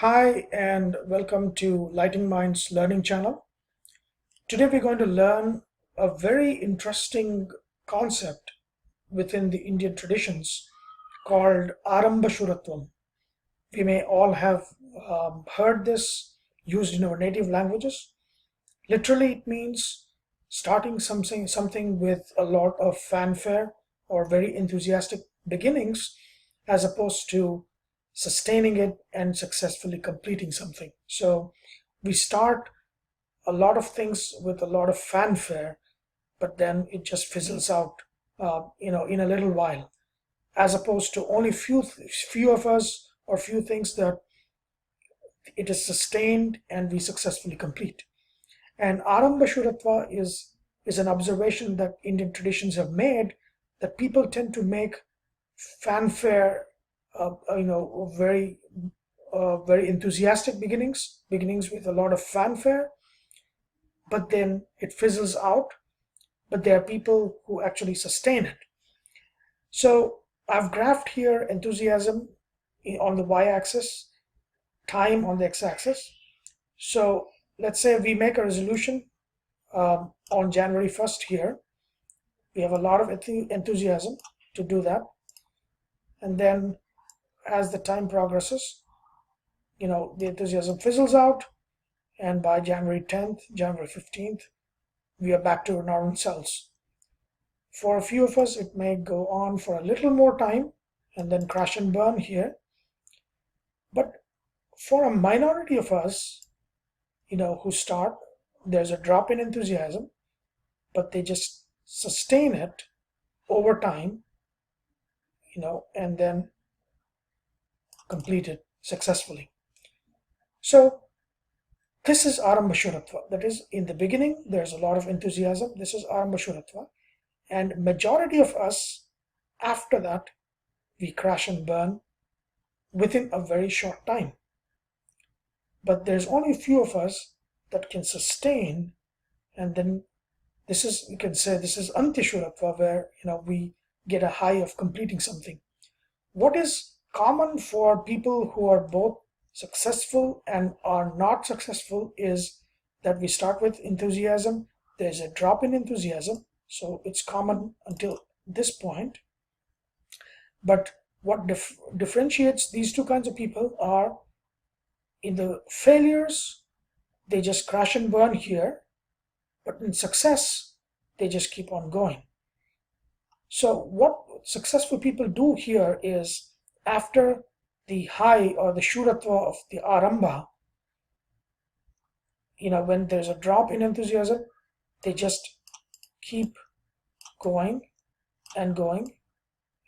Hi, and welcome to Lighting Minds Learning Channel. Today, we're going to learn a very interesting concept within the Indian traditions called Arambha Shuratvam. We may all have heard this used in our native languages. Literally, it means starting something with a lot of fanfare or very enthusiastic beginnings, as opposed to sustaining it and successfully completing something. So we start a lot of things with a lot of fanfare, but then it just fizzles out, in a little while, as opposed to only few of us or few things that it is sustained and we successfully complete. And Arambha Shuratva is an observation that Indian traditions have made, that people tend to make fanfare, very very enthusiastic beginnings with a lot of fanfare, but then it fizzles out. But there are people who actually sustain it. So I've graphed here enthusiasm on the y-axis, time on the x-axis. So let's say we make a resolution on January 1st here. We have a lot of enthusiasm to do that. And then as the time progresses, the enthusiasm fizzles out. And by January 10th, January 15th, we are back to our normal selves. For a few of us, it may go on for a little more time and then crash and burn here. But for a minority of us, who start, there's a drop in enthusiasm, but they just sustain it over time, and then complete it successfully. So this is Arambha Shuratva. That is, in the beginning, there's a lot of enthusiasm. This is Arambha Shuratva. And majority of us, after that, we crash and burn within a very short time. But there's only a few of us that can sustain, and then you can say this is Antishuratva, where we get a high of completing something. What is common for people who are both successful and are not successful is that we start with enthusiasm, there's a drop in enthusiasm, so it's common until this point. But what differentiates these two kinds of people are, in the failures, they just crash and burn here, but in success, they just keep on going. So what successful people do here is, after the high or the Shuratva of the Arambha, when there's a drop in enthusiasm, they just keep going and going,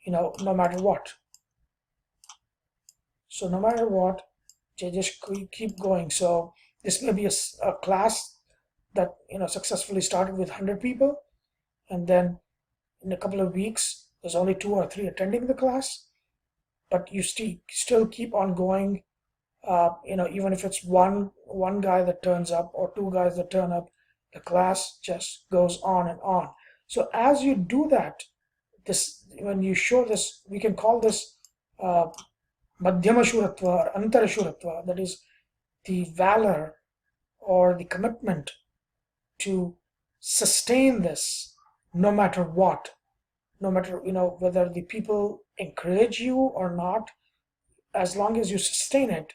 no matter what. So no matter what, they just keep going. So this may be a class that successfully started with 100 people, and then in a couple of weeks there's only 2 or 3 attending the class, but you still keep on going. Even if it's one guy that turns up or 2 guys that turn up, the class just goes on and on. So as you do that, when you show this, we can call this Madhyama Shuratva or Antara Shuratva, that is the valor or the commitment to sustain this no matter what, no matter whether the people encourage you or not. As long as you sustain it,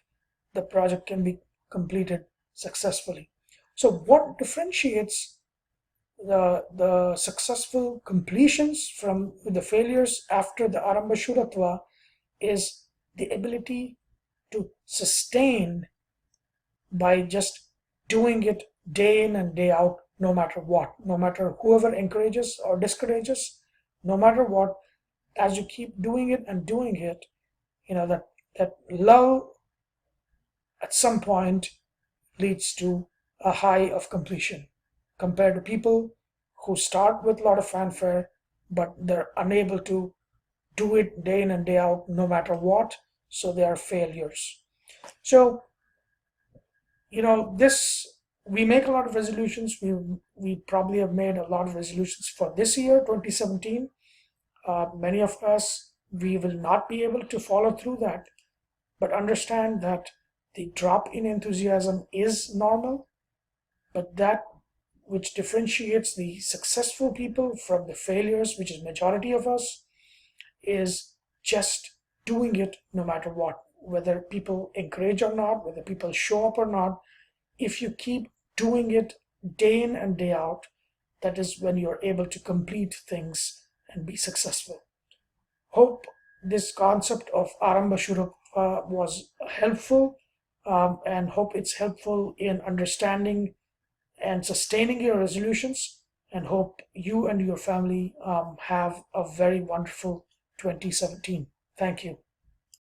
the project can be completed successfully. So what differentiates the successful completions from the failures after the Arambha Shuratva is the ability to sustain by just doing it day in and day out, no matter what, no matter whoever encourages or discourages, no matter what. As you keep doing it and doing it, that lull at some point leads to a high of completion, compared to people who start with a lot of fanfare, but they're unable to do it day in and day out, no matter what, so they are failures. So this, we make a lot of resolutions. We probably have made a lot of resolutions for this year, 2017. Many of us, we will not be able to follow through that, but understand that The drop in enthusiasm is normal, but that which differentiates the successful people from the failures, which is majority of us, is just doing it no matter what, whether people encourage or not, whether people show up or not. If you keep doing it day in and day out, that is when you're able to complete things and be successful. Hope this concept of Arambha Shuratvam was helpful, and hope it's helpful in understanding and sustaining your resolutions, and hope you and your family have a very wonderful 2017. Thank you.